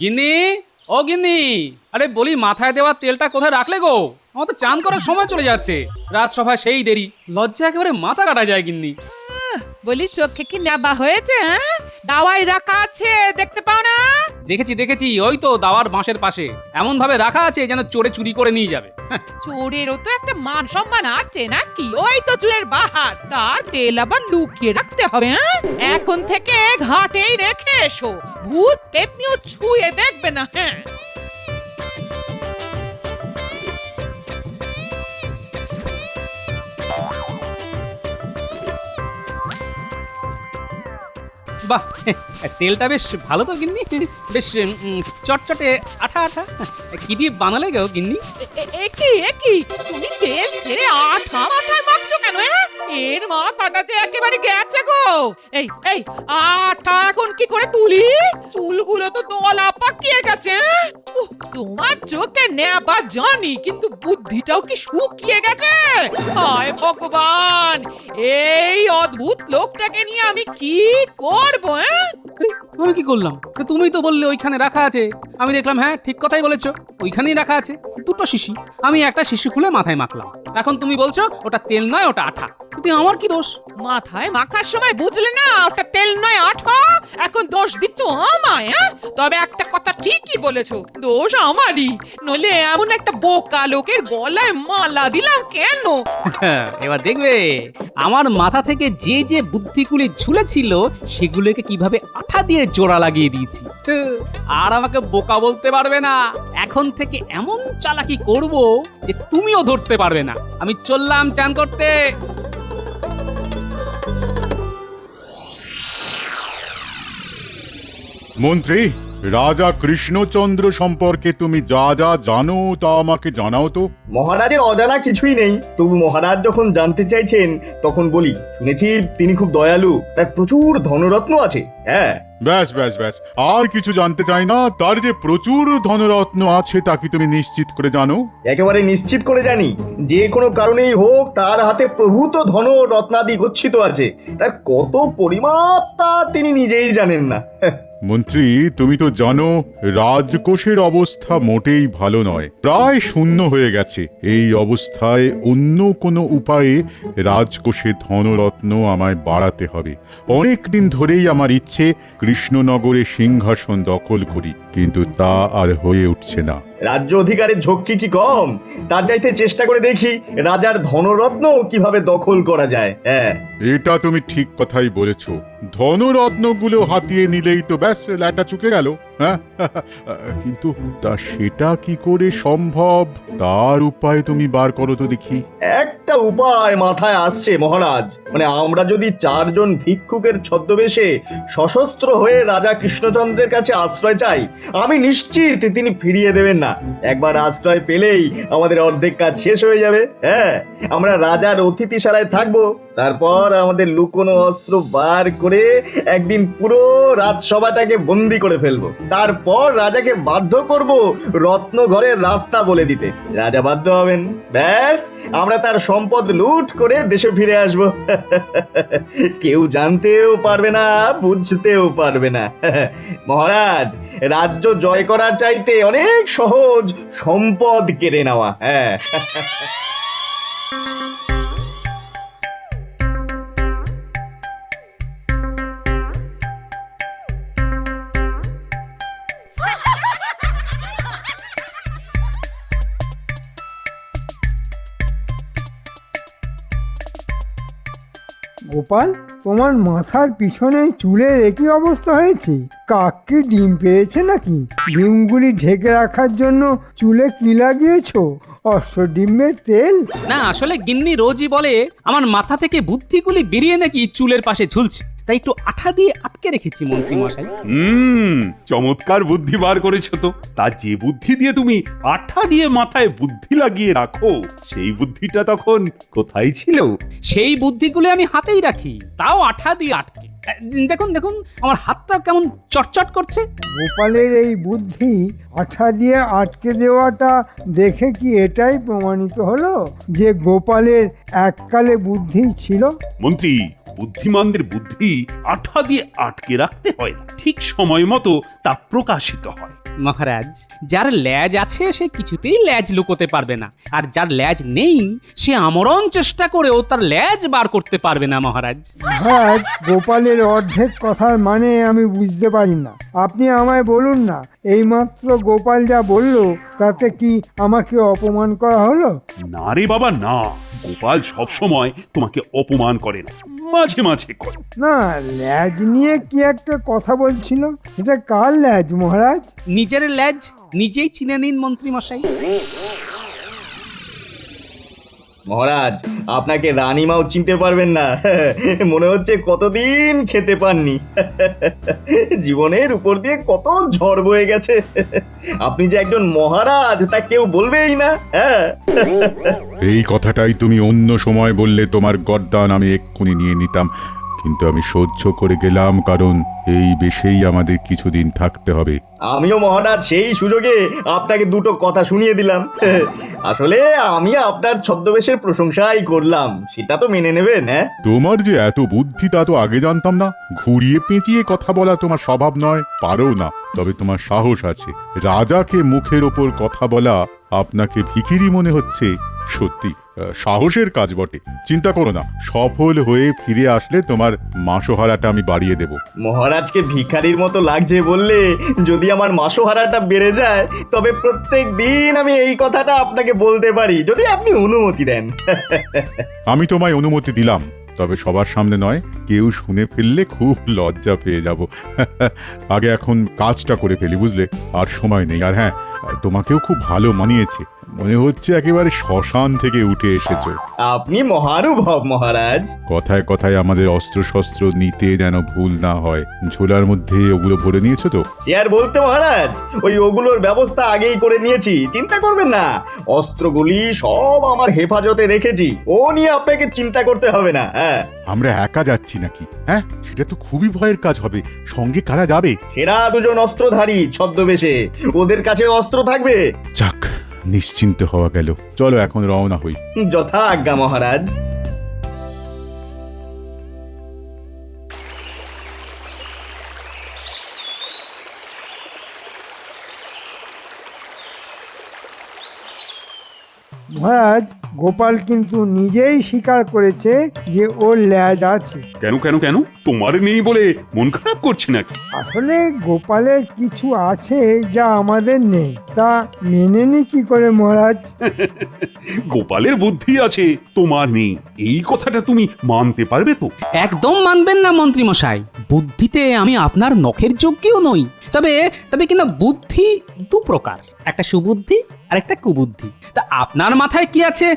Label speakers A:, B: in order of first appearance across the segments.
A: গিন্নি, ও গিন্নি, আরে বলি মাথায় দেওয়া তেলটা কোথায় রাখলে গো? আমার তো চান করার সময় চলে যাচ্ছে, রাজসভা সেই দেরি, লজ্জা একেবারে মাথা কাটা যায় গিন্নি।
B: বলি চোখে কি নেবা হয়েছে? হ্যাঁ, দাওয়াই রাখা আছে, দেখতে পাও না?
A: দেখেছি দেখেছি, ওই তো দাওয়ার বাঁশের পাশে এমন ভাবে রাখা আছে যেন চোরে চুরি করে নিয়ে যাবে।
B: চোরেরও তো একটা মান সম্মান আছে নাকি? ওই তো চুলের বাহার, তার তেল আবার লুকিয়ে রাখতে হবে। হ্যাঁ, এখন থেকে ঘাটেই রেখে এসো, ভূত পেতনিও ছুঁয়ে দেখবে না। হ্যাঁ,
A: বাহ, তেলটা বেশ ভালো তো গিন্নি, বেশ চটচটে আঠা আঠা। কি দিয়ে বানালে গো গিন্নি?
B: একই তুমি তেল ছেড়ে আঠা মাথায় মাখছো কেন? এর মাথাটা যে একেবারে গেছে গো। এই এই আঠা এখন কি করে তুলি? চুলগুলো তো দলা পাকিয়ে গেছে। তোমার চোখে নেবা জানি, কিন্তু বুদ্ধিটাও কি শুকিয়ে গেছে? হায় ভগবান, এই অদ্ভুত লোকটাকে নিয়ে আমি কি করব?
A: আমি কি করলাম? তুমি তো বললে ওইখানে রাখা আছে, আমি দেখলাম হ্যাঁ ঠিক কথাই বলেছো, ওইখানেই রাখা আছে দুটো শিশি, আমি একটা শিশি খুলে মাথায় মাখলাম, এখন তুমি বলছো ওটা তেল নয় ওটা আঠা, কিন্তু আমার কি দোষ?
B: মাথায় মাখার সময় বুঝলে না ওটা তেল নয় আঠা? এখন দোষ দিচ্ছ আমায়? তবে একটা কথা ঠিকই বলেছো, দোষ আমারই, নইলে এমন একটা বোকা লোকের গলায় মালা দিলাম কেন?
A: এবার দেখবে আমার মাথা থেকে যে যে বুদ্ধিগুলি ঝুলেছিল সেগুলোকে কিভাবে আঠা দিয়ে জোড়া লাগিয়ে দিয়েছি। আর আমাকে বোকা বলতে পারবে না, এখন থেকে এমন চালাকি করব যে তুমিও ধরতে পারবে না। আমি চললাম চান করতে।
C: মন্ত্রী, রাজা কৃষ্ণচন্দ্র সম্পর্কে তুমি যা যা জানো তা আমাকে জানাও তো।
D: মহারাজের অজানা কিছুই নেই, তবু মহারাজ যখন জানতে চাইছেন তখন বলি। শুনেছি তিনি খুব দয়ালু, তার প্রচুর ধনরত্ন আছে। হ্যাঁ,
C: ব্যাস ব্যাস ব্যাস, আর কিছু জানতে চাই না। তার যে প্রচুর ধনরত্ন আছে তা কি তুমি নিশ্চিত করে জানো?
D: একেবারে নিশ্চিত করে জানি, যে কোনো কারণেই হোক তার হাতে প্রভূত ধন রত্নাদি গচ্ছিত আছে। তার কত পরিমাপ তা তিনি নিজেই জানেন না।
C: মন্ত্রী, তুমি তো জানো রাজকোষের অবস্থা মোটেই ভালো নয়, প্রায় শূন্য হয়ে গেছে। এই অবস্থায় অন্য কোনো উপায়ে রাজকোষে ধনরত্ন আমায় বাড়াতে হবে। অনেক দিন ধরেই আমার ইচ্ছে কৃষ্ণনগরে সিংহাসন দখল করি, কিন্তু তা আর হয়ে উঠছে না।
D: রাজ্য অধিকারের ঝক্কি কি কম? তার চাইতে চেষ্টা করে দেখি রাজার ধনরত্ন কিভাবে দখল করা যায়। হ্যাঁ,
C: এটা তুমি ঠিক কথাই বলেছ। ধনরত্নগুলো হাতিয়ে নিলেই তো ব্যাস ল্যাটা চুকে গেল। হ্যাঁ, কিন্তু তা সেটা কি করে সম্ভব? তার উপায় তুমি বার করো তো দেখি।
D: একটা উপায় মাথায় আসছে মহারাজ। মানে আমরা যদি চারজন ভিক্ষুকের ছদ্মবেশে সশস্ত্র হয়ে রাজা কৃষ্ণচন্দ্রের কাছে আশ্রয় চাই, আমি নিশ্চিত তিনি ফিরিয়ে দেবেন না। একবার আশ্রয় পেলেই আমাদের অর্ধেক কাজ শেষ হয়ে যাবে। হ্যাঁ, আমরা রাজার অতিথিশালায় থাকবো, তারপর আমাদের লুকোনো অস্ত্র বার করে একদিন পুরো রাজসভাটাকে বন্দি করে ফেলবো। তারপর রাজাকে বাধ্য করব রত্ন ঘরের রাস্তা বলে দিতে। রাজা বাধ্য হবেন, ব্যাস আমরা তার সম্পদ লুট করে দেশে ফিরে আসব। কেউ জানতেও পারবে না, বুঝতেও পারবে না। মহারাজ, রাজ্য জয় করার চাইতে অনেক সহজ সম্পদ কেড়ে নেওয়া। হ্যাঁ।
E: গোপাল, তোমার মাথার পিছনে চুলের একই অবস্থা হয়েছে। কাক কি ডিম পেড়েছে নাকি? ডিমগুলি ঢেকে রাখার জন্য চুলে কি লাগিয়েছো? অশ্বডিমের তেল?
A: না, আসলে গিন্নি রোজই বলে আমার মাথা থেকে বুদ্ধিগুলি বেরিয়ে নাকি চুলের পাশে ঝুলছে, তাই একটু আঠা দিয়ে আটকে রেখেছি মন্ত্রী মশাই।
F: চমৎকার বুদ্ধি বার করেছো তো। তা যে বুদ্ধি দিয়ে তুমি আঠা দিয়ে মাথায় বুদ্ধি লাগিয়ে রাখো, সেই বুদ্ধিটা তখন কোথায় ছিল?
A: সেই বুদ্ধিগুলি আমি হাতেই রাখি, তাও আঠা দিয়ে আটকে। দেখুন দেখুন, আমার হাতটা কেমন চটচট করছে।
E: গোপালের এই বুদ্ধি আঠা দিয়ে আটকে দেওয়াটা দেখে কি এটাই প্রমাণিত হলো যে গোপালের এককালে বুদ্ধি ছিল?
F: মন্ত্রী, বুদ্ধিমানদের বুদ্ধি আঠা দিয়ে আটকে রাখতে হয় না, ঠিক সময় মতো তা প্রকাশিত হয়।
A: মহারাজ, যার ল্যাজ আছে সে কিছুতেই ল্যাজ লুকোতে পারবে না, আর যার ল্যাজ নেই সে আমরণ চেষ্টা করেও তার ল্যাজ বার করতে পারবে না মহারাজ।
E: মহারাজ, গোপালের অর্ধেক কথার মানে আমি বুঝতে পারি না। আপনি আমায় বলুন না, এইমাত্র গোপাল যা বলল তাতে কি আমাকে অপমান করা হলো?
F: না রে বাবা না, গোপাল সব সময় তোমাকে অপমান করে না, মাঝে মাঝে করে।
E: না, ল্যাজ নিয়ে কি একটা কথা বলছিল, এটা কার ল্যাজ মহারাজ?
A: নিজের ল্যাজ নিজেই চিনে নিন মন্ত্রী মশাই।
D: মহারাজ, আপনাকে রানীমাও চিনতে পারবেন না। মনে হচ্ছে কতদিন খেতে পাননি। জীবনের উপর দিয়ে কত ঝড় বয়ে গেছে। আপনি যে একজন মহারাজ তা কেউ বলবেই না। হ্যাঁ,
C: এই কথাটাই তুমি অন্য সময় বললে তোমার গর্দান আমি এক্ষুনি নিয়ে নিতাম, কিন্তু আমি সহ্য করে গেলাম, কারণ এই বেশেই আমাদের কিছুদিন থাকতে হবে।
D: আমিও মহারাজ সেই সুযোগে আপনাকে দুটো কথা শুনিয়ে দিলাম। আসলে আমি আপনার ছদ্মবেশের প্রশংসাই করলাম, সেটা তো মেনে নেবেন। হ্যাঁ,
C: তোমার যে এত বুদ্ধি তা তো আগে জানতাম না। ঘুরিয়ে পেঁচিয়ে কথা বলা তোমার স্বভাব নয়, পারো না, তবে তোমার সাহস আছে। রাজাকে মুখের ওপর কথা বলা আপনাকে ভিখিরি মনে হচ্ছে, সত্যি সাহসের কাজ বটে। চিন্তা করো না, সফল হয়ে ফিরে আসলে তোমার মাসোহারাটা আমি বাড়িয়ে দেব।
D: মহারাজকে ভিখারির মতো লাগছে বললে যদি আমার মাসোহারাটা বেড়ে যায়, তবে প্রত্যেক দিন আমি এই কথাটা আপনাকে বলতে পারি, যদি আপনি অনুমতি দেন।
C: আমি তোমায় অনুমতি দিলাম, তবে সবার সামনে নয়, কেউ শুনে ফেললে খুব লজ্জা পেয়ে যাব। আগে এখন কাজটা করে ফেলি, বুঝলে? আর সময় নেই। আর হ্যাঁ, তোমাকেও খুব ভালো মানিয়েছে, মনে হচ্ছে একেবারে শ্মশান থেকে উঠে এসেছো।
D: আপনি মহানুভব মহারাজ।
C: কথায় কথায় আমাদের অস্ত্র শস্ত্র নিতে যেন ভুল না হয়। ঝোলার মধ্যে ওগুলো ভরে নিয়েছো তো?
D: সে আর বলতে মহারাজ, ওগুলোর ব্যবস্থা আগেই করে নিয়েছি, চিন্তা করবেন না। অস্ত্রগুলি সব আমার হেফাজতে রেখেছি, ও নিয়ে আপনাকে চিন্তা করতে হবে না। হ্যাঁ,
C: আমরা একা যাচ্ছি নাকি? হ্যাঁ, সেটা তো খুবই ভয়ের কাজ হবে। সঙ্গে কারা যাবে?
D: সেরা দুজন অস্ত্রধারী ছদ্মবেশে, ওদের কাছে অস্ত্র থাকবে।
C: যাক, নিশ্চিন্ত হওয়া গেল। চলো এখন রওনা হই।
D: যথা আজ্ঞা মহারাজ।
E: মহারাজ, গোপাল কিন্তু নিজেই স্বীকার করেছে যে ওর ল্যাজ আছে।
F: কেন কেন কেন, তোমার নেই বলে মন খারাপ করছে নাকি?
E: আসলে গোপালের কিছু আছে যা আমাদের নেই, তা মেনে নি কি করে মহারাজ?
F: গোপালের বুদ্ধি আছে, তোমার নেই, এই কথাটা তুমি মানতে পারবে তো?
A: একদম মানবেন না মন্ত্রী মশাই, বুদ্ধিতে আমি আপনার নখের যোগ্যও নই। তবে তবে কিনা বুদ্ধি দু প্রকার, একটা সুবুদ্ধি আর একটা কুবুদ্ধি। তা আপনার মাথায় কি আছে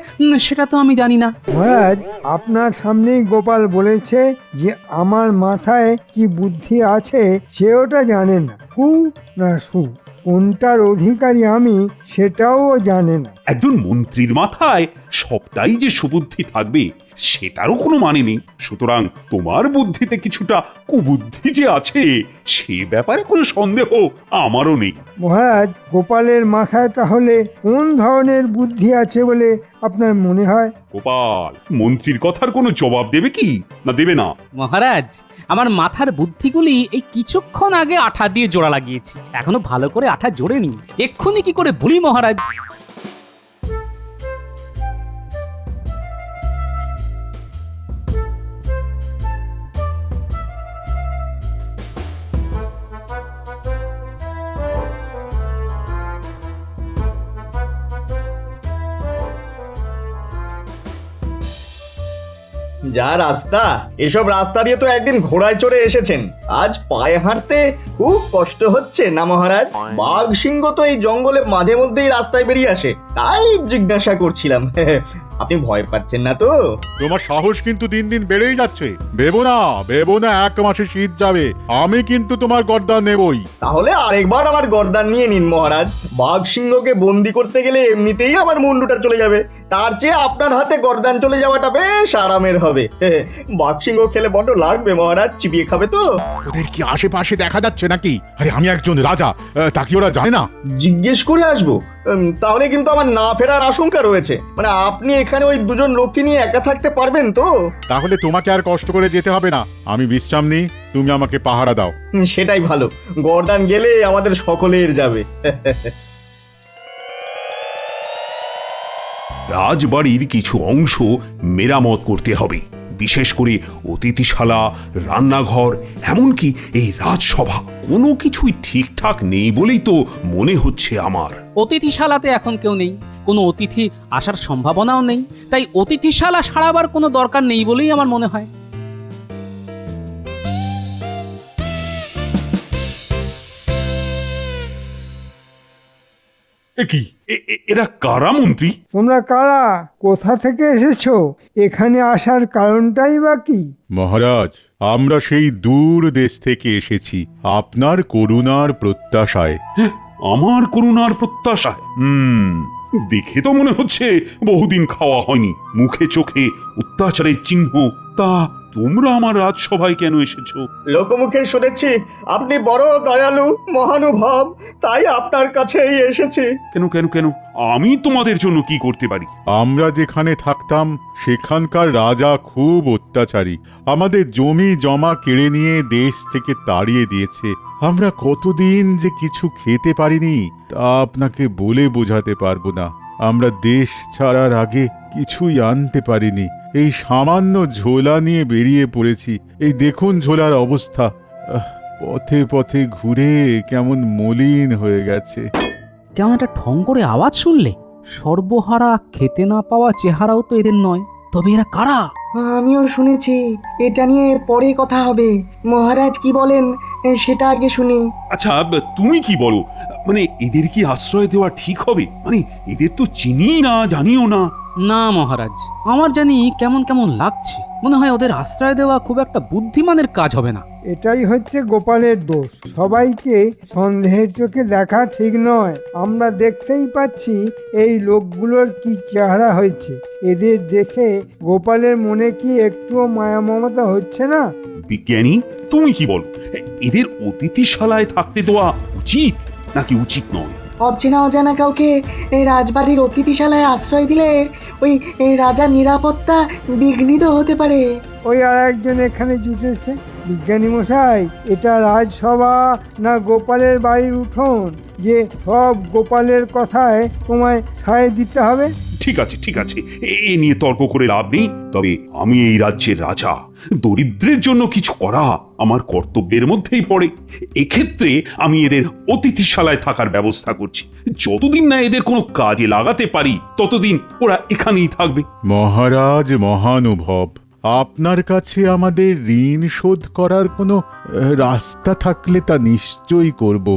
A: সেটা তো আমি জানি না।
E: মহারাজ, আপনার সামনেই গোপাল বলেছে যে আমার মাথায় কি বুদ্ধি আছে সে ওটা জানে না। কু না সু, কোনটার অধিকারী আমি সেটাও ও জানে না।
F: একজন মন্ত্রীর মাথায় সবটাই যে সুবুদ্ধি থাকবে সেটারও কোনো মানে নেই। সুতরাং তোমার বুদ্ধিতে কিছুটা কুবুদ্ধি যে আছে সে ব্যাপারে কোনো সন্দেহ আমারও নেই।
E: মহারাজ, গোপালের মাথায় তাহলে কোন ধরনের বুদ্ধি আছে বলে আপনার মনে হয়?
F: গোপাল মন্ত্রীর কথার কোনো জবাব দেবে কি না দেবে না?
A: মহারাজ, আমার মাথার বুদ্ধিগুলি এই কিছুক্ষণ আগে আঠা দিয়ে জোড়া লাগিয়েছি, এখনো ভালো করে আঠা জোড়েনি। এক্ষুনি কি করে বলি মহারাজ?
D: যা রাস্তা, এসব রাস্তা দিয়ে তো একদিন ঘোড়ায় চড়ে এসেছেন, আজ পায়ে হাঁটতে খুব কষ্ট হচ্ছে না মহারাজ? বাঘ সিংহ তো এই জঙ্গলে মাঝে মধ্যেই রাস্তায় বেরিয়ে আসে, তাই জিজ্ঞাসা করছিলাম। আপনি ভয় পাচ্ছেন না তো?
C: তোমার সাহস কিন্তু দিন দিন বেড়েই যাচ্ছে। ভেবো না 1 মাসে শীত যাবে, আমি কিন্তু তোমার গর্দান নেবই।
D: তাহলে আরেকবার আমার গর্দান নিয়ে নিন মহারাজ। বাঘ সিংহকে বন্দি করতে গেলে এমনিতেই আমার মুন্ডুটা চলে যাবে, তার চেয়ে আপনার হাতে গরদান চলে যাওয়াটা বেশ আরামের হবে। বাক্সিংহ খেলে বড্ড লাগবে মহারাজ, চিবিয়ে খাবে তো।
C: ওদের কি আশেপাশে দেখা যাচ্ছে নাকি? আরে আমি একজন রাজা, তা কি ওরা জানে না?
D: জিজ্ঞেস করে আসবো? তাহলে কিন্তু আমার না ফেরার আশঙ্কা রয়েছে। মানে আপনি এখানে ওই দুজন লোককে নিয়ে একা থাকতে পারবেন তো?
C: তাহলে তোমাকে আর কষ্ট করে যেতে হবে না, আমি বিশ্রাম নিই, তুমি আমাকে পাহারা দাও।
D: সেটাই ভালো, গরদান গেলে আমাদের সকলের যাবে।
G: রাজবাড়ির কিছু অংশ মেরামত করতে হবে, বিশেষ করে অতিথিশালা, রান্নাঘর, এমনকি এই রাজসভা। কোনো কিছুই ঠিকঠাক নেই বলেই তো মনে হচ্ছে আমার।
A: অতিথিশালাতে এখন কেউ নেই, কোনো অতিথি আসার সম্ভাবনাও নেই, তাই অতিথিশালা সারাবার কোনো দরকার নেই বলেই আমার মনে হয়।
F: এ কি এরা কারা মন্ত্রী?
E: তোমরা কারা, কোথা থেকে এসেছো, এখানে আসার কারণটাই বা কি?
C: মহারাজ, আমরা সেই দূর দেশ থেকে এসেছি আপনার করুণার প্রত্যাশায়।
F: হ্যাঁ, আমার করুণার প্রত্যাশায়। দেখে তো মনে হচ্ছে বহুদিন খাওয়া হয়নি, মুখে চোখে অত্যাচারের চিহ্ন। তা তোমরা আমার রাজসভায় কেন এসেছো?
D: লোকমুখে শুনেছি আপনি বড় দয়ালু মহানুভব, তাই আপনার কাছেই এসেছি।
F: কেন কেন কেন আমি তোমাদের জন্য কি করতে পারি?
C: আমরা যেখানে থাকতাম সেখানকার রাজা খুব অত্যাচারী, আমাদের জমি জমা কেড়ে নিয়ে দেশ থেকে তাড়িয়ে দিয়েছে। আমরা কতদিন যে কিছু খেতে পারিনি তা আপনাকে বলে বোঝাতে পারবো না। আমরা দেশ ছাড়ার আগে কিছুই আনতে পারিনি, এই সামান্য ঝোলা নিয়ে বেরিয়ে পড়েছি। এই দেখুন ঝোলার অবস্থা, পথে পথে ঘুরে কেমন মলিন হয়ে গেছে।
A: কেমন একটা ঠং করে আওয়াজ শুনলে? সর্বহারা খেতে না পাওয়া চেহারাও তো এদের নয়, তবে এরা কারা?
H: আমিও শুনেছি, এটা নিয়ে পরে কথা হবে। মহারাজ কি বলেন সেটা আগে শুনি।
F: আচ্ছা, তুমি কি বলো? মানে এদের কি আশ্রয় দেওয়া ঠিক হবে? মানে এদের তো চিনি না, জানিও না।
A: না মহারাজ, আমার জানি কেমন কেমন লাগছে। মনে হয় ওদের আশ্রয় দেওয়া খুব একটা বুদ্ধিমানের কাজ হবে না।
E: এটাই হচ্ছে গোপালের দোষ, সবাইকে সন্দেহের চোখে দেখা ঠিক নয়। আমরা দেখতেই পাচ্ছি এই লোকগুলোর কি চেহারা হয়েছে। এদের দেখে গোপালের মনে কি একটুও মায়া মমতা হচ্ছে না?
F: বিজ্ঞানী, তুমি কি বলো? এদের অতিথিশালায় থাকতে দেওয়া উচিত নাকি উচিত নয়?
H: অচেনা অজানা কাউকে এই রাজবাড়ির অতিথিশালায় আশ্রয় দিলে ওই রাজার নিরাপত্তা বিঘ্নিত হতে পারে।
E: ওই আর একজন এখানে জুটেছে। বিজ্ঞানী মশাই, এটা রাজসভা না গোপালের বাড়ির উঠোন যে সব গোপালের কথায় তোমায় সায় দিতে হবে?
F: ঠিক আছে ঠিক আছে, এ নিয়ে তর্ক করে লাভ নেই। তবে আমি এই রাজ্যের রাজা, দরিদ্রের জন্য কিছু করা আমার কর্তব্যের মধ্যেই পড়ে। এক্ষেত্রে আমি এদের অতিথিশালায় থাকার ব্যবস্থা করছি। যতদিন না এদের কোনো কাজে লাগাতে পারি ততদিন ওরা এখানেই থাকবে।
C: মহারাজ মহানুভব, আপনার কাছে আমাদের ঋণ শোধ করার কোনো রাস্তা থাকলে তা নিশ্চয়ই করব।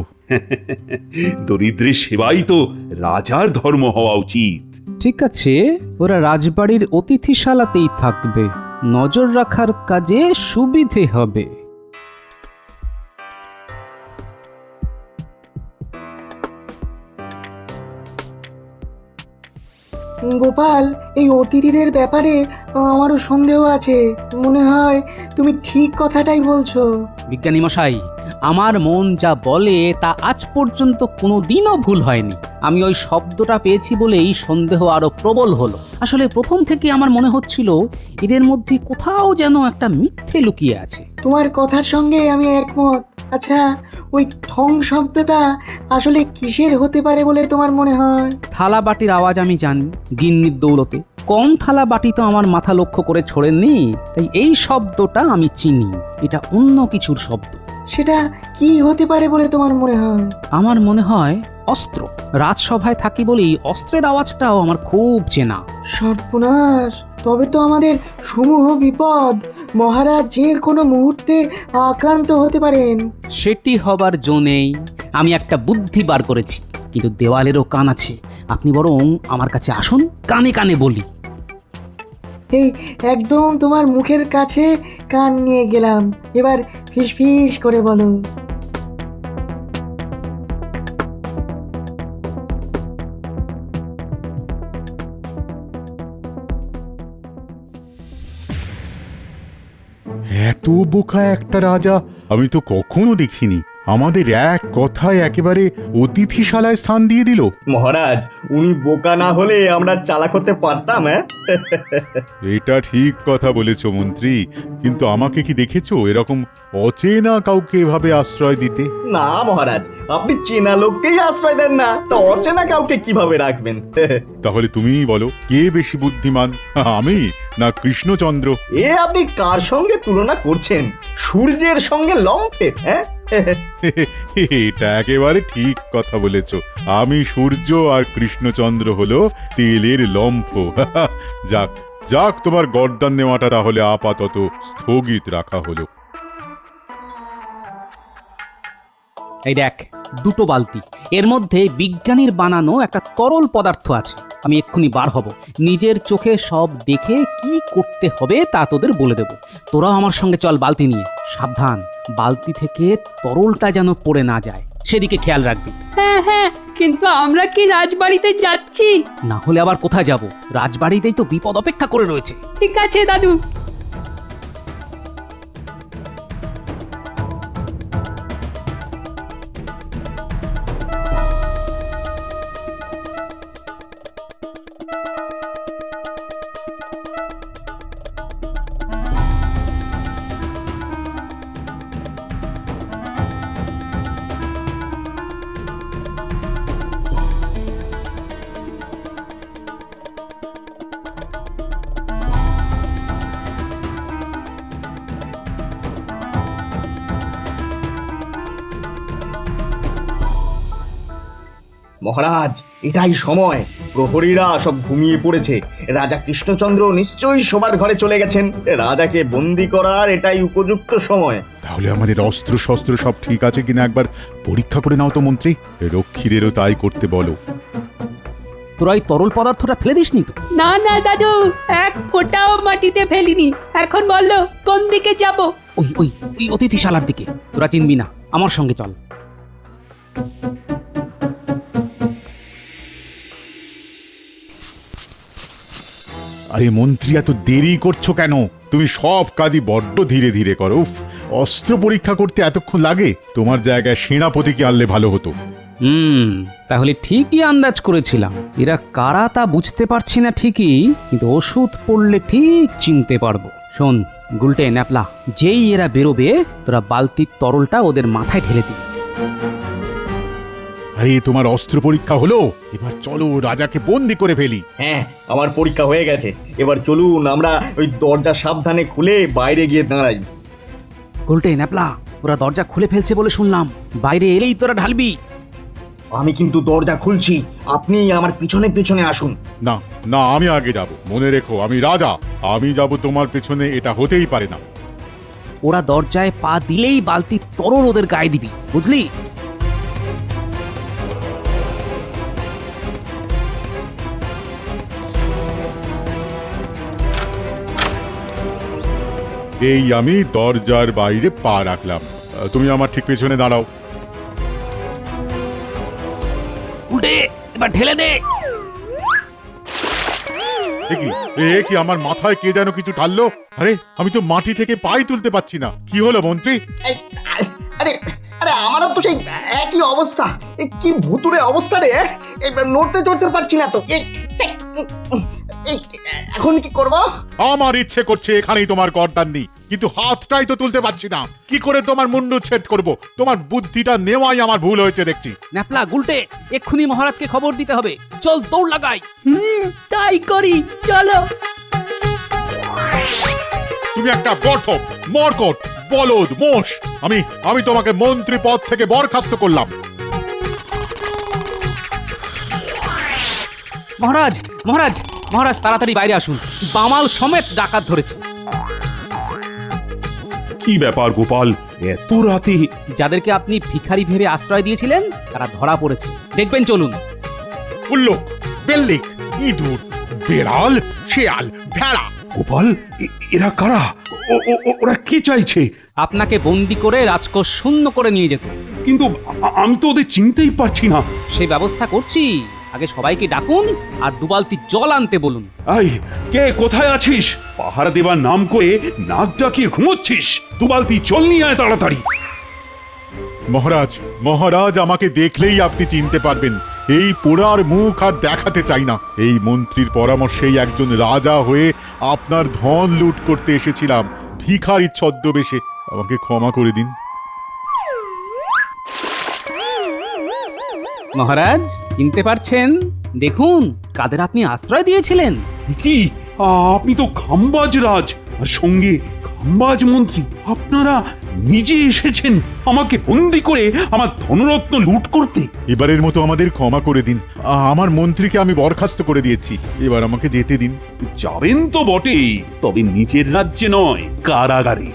F: দরিদ্রের সেবাই তো রাজার ধর্ম হওয়া উচিত।
A: ঠিক আছে, ওরা রাজবাড়ির অতিথিশালাতেই থাকবে, নজর রাখার কাজে সুবিধে হবে।
H: গোপাল, এই অতিথিদের ব্যাপারে আমারও সন্দেহ আছে। মনে হয় তুমি ঠিক কথাটাই বলছো।
A: বিজ্ঞানী মশাই, আমার মন যা বলে তা আজ পর্যন্ত কোনো দিনও ভুল হয়নি। আমি ওই শব্দটা পেয়েছি বলেই সন্দেহ আরো প্রবল হলো। আসলে প্রথম থেকে আমার মনে হচ্ছিল এদের মধ্যে কোথাও যেন একটা মিথ্যে লুকিয়ে আছে।
H: তোমার কথার সঙ্গে আমি একমত। আচ্ছা, ওই ঠং শব্দটা আসলে কিসের হতে পারে বলে তোমার মনে হয়?
A: থালা বাটির আওয়াজ আমি জানি, গিন্নির দৌলতে। কম থালা বাটি তো আমার মাথা লক্ষ্য করে ছোড়েননি, তাই এই শব্দটা আমি চিনি। এটা অন্য কিছুর শব্দ।
H: সেটা কি হতে পারে বলে তোমার মনে হয়?
A: আমার মনে হয় অস্ত্র। রাজসভায় থাকি বলেই অস্ত্রের আওয়াজটাও আমার খুব চেনা।
H: সর্বনাশ, তবে তো আমাদের সমূহ বিপদ। মহারাজ যে কোনো মুহূর্তে আক্রান্ত হতে পারেন।
A: সেটি হবার জো নেই। আমি একটা বুদ্ধি বার করেছি, কিন্তু দেওয়ালেরও কান আছে। আপনি বরং আমার কাছে আসুন, কানে কানে বলি।
H: এই একদম তোমার মুখের কাছে কান নিয়ে গেলাম, এবার ফিসফিস করে বলো।
C: এত বোকা একটা রাজা আমি তো কখনো দেখিনি। আমাদের এক কথায় একেবারে অতিথিশালায় স্থান দিয়ে দিল।
D: মহারাজ, উনি বোকা না হলে আমরা চালাক হতে পারতাম, হ্যাঁ?
C: এটা ঠিক কথা বলেছ মন্ত্রী, কিন্তু আমাকে কি দেখেছো এরকম অচেনা কাউকে এভাবে আশ্রয় দিতে?
D: না মহারাজ, আপনি চেনা লোককেই আশ্রয় দেন না, তা অচেনা কাউকে কিভাবে রাখবেন?
C: তাহলে তুমিই বলো, কে বেশি বুদ্ধিমান, আমি না কৃষ্ণচন্দ্র?
D: এ আপনি কার সঙ্গে তুলনা করছেন? সূর্যের সঙ্গে লম্ফের, হ্যাঁ?
C: এটা একেবারে ঠিক কথা বলেছ। আমি সূর্য আর কৃষ্ণচন্দ্র হলো তেলের লম্ফ। যাক যাক, তোমার গর্দান নেওয়াটা তাহলে আপাতত স্থগিত রাখা হলো।
A: এই দেখ, দুটো বালতি, এর মধ্যে বিজ্ঞানীর বানানো একটা তরল পদার্থ আছে। আমি এক্ষুনি বার হব, নিজের চোখে সব দেখে কি করতে হবে তা তোদের বলে দেব। তোরাও আমার সঙ্গে চল বালতি নিয়ে। সাবধান, বালতি থেকে তরলটা যেন পড়ে না যায়, সেদিকে খেয়াল রাখবি।
I: হ্যাঁ হ্যাঁ, কিন্তু আমরা কি রাজবাড়িতে যাচ্ছি?
A: না হলে আবার কোথায় যাব? রাজবাড়িতেই তো বিপদ অপেক্ষা করে রয়েছে।
I: ঠিক আছে দাদু।
D: মহারাজ, এটাই সময়। প্রহরীরা সব ঘুমিয়ে পড়েছে। রাজা কৃষ্ণচন্দ্র নিশ্চয়ই শোবার ঘরে চলে গেছেন। রাজাকে বন্দি করার এটাই উপযুক্ত সময়।
C: তাহলে আমাদের অস্ত্র শস্ত্র সব ঠিক আছে কিনা একবার পরীক্ষা করে নাও তো মন্ত্রী। রক্ষীদেরও তাই করতে বলো।
A: তোরা এই তরল পদার্থটা ফেলে দিসনি তো?
I: না না দাদু, এক ফোঁটাও মাটিতে ফেলিনি। এখন বললো কোন দিকে যাব?
A: ওই ওই ওই অতিথিশালার দিকে। তোরা চিনবি না, আমার সঙ্গে চল।
C: আরে মন্ত্রী, এত দেরি করছো কেন? তুমি সব কাজই বড্ড ধীরে ধীরে করো। উফ, অস্ত্র পরীক্ষা করতে এতক্ষণ লাগে? তোমার জায়গায় সেনাপতিকে আনলে ভালো হতো।
A: তাহলে ঠিকই আন্দাজ করেছিলাম। এরা কারা তা বুঝতে পারছি না ঠিকই, কিন্তু ওষুধ পড়লে ঠিক চিনতে পারবো। শোন গুলটে, ন্যাপলা, যেই এরা বেরোবে তোরা বালতির তরলটা ওদের মাথায় ঢেলে দিবি।
C: আরে তোমার অস্ত্র পরীক্ষা হলো, এবার চলো রাজাকে বন্দি করে ফেলি।
D: হ্যাঁ, আমার পরীক্ষা হয়ে গেছে। এবার চলুন আমরা ওই দরজা সাবধানে খুলে বাইরে গিয়ে দাঁড়াই।
A: গুলটে, ন্যাপলা, ওরা দরজা খুলে ফেলছে বলে শুনলাম। বাইরে এলেই তোরা ঢালবি।
D: আমি কিন্তু দরজা খুলছি, আপনি আমার পিছনে পিছনে আসুন।
C: না না, আমি আগে যাব। মনে রেখো, আমি রাজা, আমি যাব তোমার পেছনে, এটা হতেই পারে না।
A: ওরা দরজায় পা দিলেই বালতির তরল ওদের গায়ে দিবি, বুঝলি?
C: এই আমি দরজার বাইরে পা রাখলাম, তুমি আমার ঠিক পেছনে দাঁড়াও।
A: উল্টে, এবার ঢেলে দে।
C: এ কি, আমার মাথায় কে যেন কিছু ঢাললো? আরে আমি তো মাটি থেকে পাই তুলতে পারছি না। কি হলো মন্ত্রী?
D: আরে আরে, আমারও তো সেই একই অবস্থা। কি ভুতুরে অবস্থা রে! নড়তে চড়তে পারছি না তো। এখন কি করব?
C: আমার ইচ্ছে করছে এখানেই তোমার গর্দান নেই, কিন্তু হাতটাই তো তুলতে পারছি না। কি করে তোমার মুন্ডু ছেদ করব? তোমার বুদ্ধিটা নেওয়াই আমার ভুল হয়েছে দেখছি।
A: ন্যাপলা, গুলটে, এক্ষুনি মহারাজকে খবর দিতে হবে। চল দৌড় লাগাই।
I: তাই করি, চলো।
C: তুমি একটা গর্ধপ, মরকট, বলদ, মোষ। আমি তোমাকে মন্ত্রী পদ থেকে বরখাস্ত করলাম।
A: মহারাজ, মহারাজ, মহারাজ, তাড়াতাড়ি বাইরে আসুন। বামাল সমেত ডাকাত ধরেছে।
F: কি ব্যাপার গোপাল, এত রাতে?
A: যাদেরকে আপনি ভিখারি ভেবে আশ্রয় দিয়েছিলেন তারা ধরা পড়েছে, দেখবেন, চলুন।
C: উল্লুক, বেল্লিক, ইঁদুর, বেড়াল, শেয়াল, ভেড়া।
F: গোপাল, এরা কারা? ওরা কি চাইছে?
A: আপনাকে বন্দি করে রাজকোষ শূন্য করে নিয়ে যেত।
F: কিন্তু আমি তো ওদের চিনতেই পারছি না।
A: সেই ব্যবস্থা করছি। আগে সবাইকে ডাকুন আর 2 বালতি জল আনতে বলুন।
F: এই কে কোথায় আছিস? পাহারা দেবার নাম করে নাক ডাকিয়ে ঘুমোচ্ছিস? 2 বালতি জল নিয়ে আয় তাড়াতাড়ি।
C: মহারাজ, মহারাজ আমাকে দেখলেই আপনি চিনতে পারবেন। এই পোড়ার মুখ আর দেখাতে চাই না। এই মন্ত্রীর পরামর্শেই একজন রাজা হয়ে আপনার ধন লুট করতে এসেছিলাম ভিখারির ছদ্মবেশে। আমাকে ক্ষমা করে দিন।
A: মহারাজ চিনতে পারছেন? দেখুন কাদের আপনি আশ্রয় দিয়েছিলেন।
F: কি আপনি তো খাম্বাজ রাজ আর সঙ্গে খাম্বাজ মন্ত্রী। আপনারা নিজে এসেছেন আমাকে বন্দি করে আমার ধনরত্ন লুট করতে।
C: এবারের মতো আমাদের ক্ষমা করে দিন। আমার মন্ত্রীকে আমি বরখাস্ত করে দিয়েছি, এবার আমাকে যেতে দিন।
F: যাবেন তো বটেই, তবে নিজের রাজ্যে নয়, কারাগারে।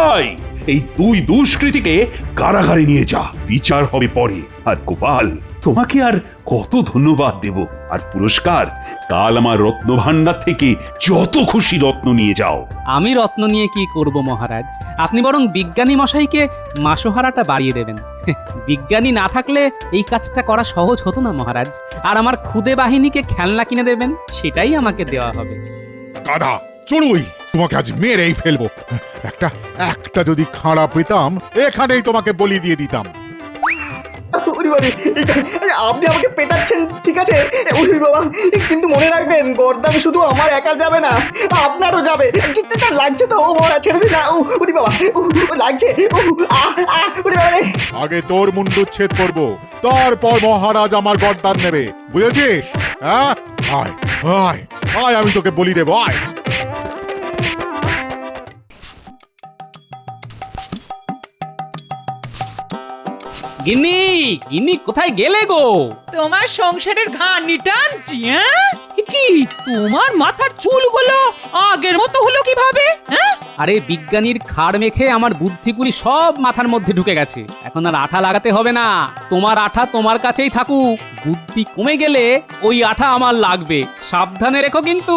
F: আয় এই 2 দুষ্কৃতীকে কারাগারে নিয়ে যা, বিচার হবে পরে। আর গোপাল, তোমাকে আর কত ধন্যবাদ দেব। আর পুরস্কার কাল আমার রত্ন ভাণ্ডার থেকে যত খুশি রত্ন নিয়ে যাও।
A: আমি রত্ন নিয়ে কি করব মহারাজ? আপনি বরং বিজ্ঞানী মশাইকে মাসোহারাটা বাড়িয়ে দেবেন। বিজ্ঞানী না থাকলে এই কাজটা করা সহজ হতো না মহারাজ। আর আমার খুদে বাহিনীকে খেলনা কিনে দেবেন, সেটাই আমাকে দেওয়া হবে।
C: গাধা চড়ুই, তোমাকে আজ মেরেই ফেলবো। একটা যদি খাড়া পেতাম এখানেই তোমাকে বলি দিয়ে দিতাম।
D: ওরে বাবা, আপনি আমাকে পেটাচ্ছেন ঠিক আছে ওরে বাবা, কিন্তু মনে রাখবেন গর্দান শুধু আমার একা যাবে না, আপনারও যাবে। কিন্তু না, লাগছে তো, ও মরা ছেড়ে দিন না। ওরে বাবা, লাগছে। ওরে বাবা রে।
C: আগে তোর মুন্ডুচ্ছেদ করবো, তারপর মহারাজ আমার গর্দান নেবে, বুঝেছিস? হ্যাঁ, আয় আয় আয়, আমি তোকে বলি দেবো, আয়।
A: গিন্নি, গিন্নি কোথায় গেলে গো?
B: তোমার সংসারের ঘানি টানছি। হ্যাঁ কি তোমার মাথার চুলগুলো আগের মতো হলো কিভাবে? হ্যাঁ
A: আরে বিজ্ঞানীর খাড় মেখে আমার বুদ্ধিগুলি সব মাথার মধ্যে ঢুকে গেছে। এখন আর আঠা লাগাতে হবে না। তোমার আঠা তোমার কাছেই থাকুক। বুদ্ধি কমে গেলে ওই আঠা আমার লাগবে, সাবধানে রেখো কিন্তু।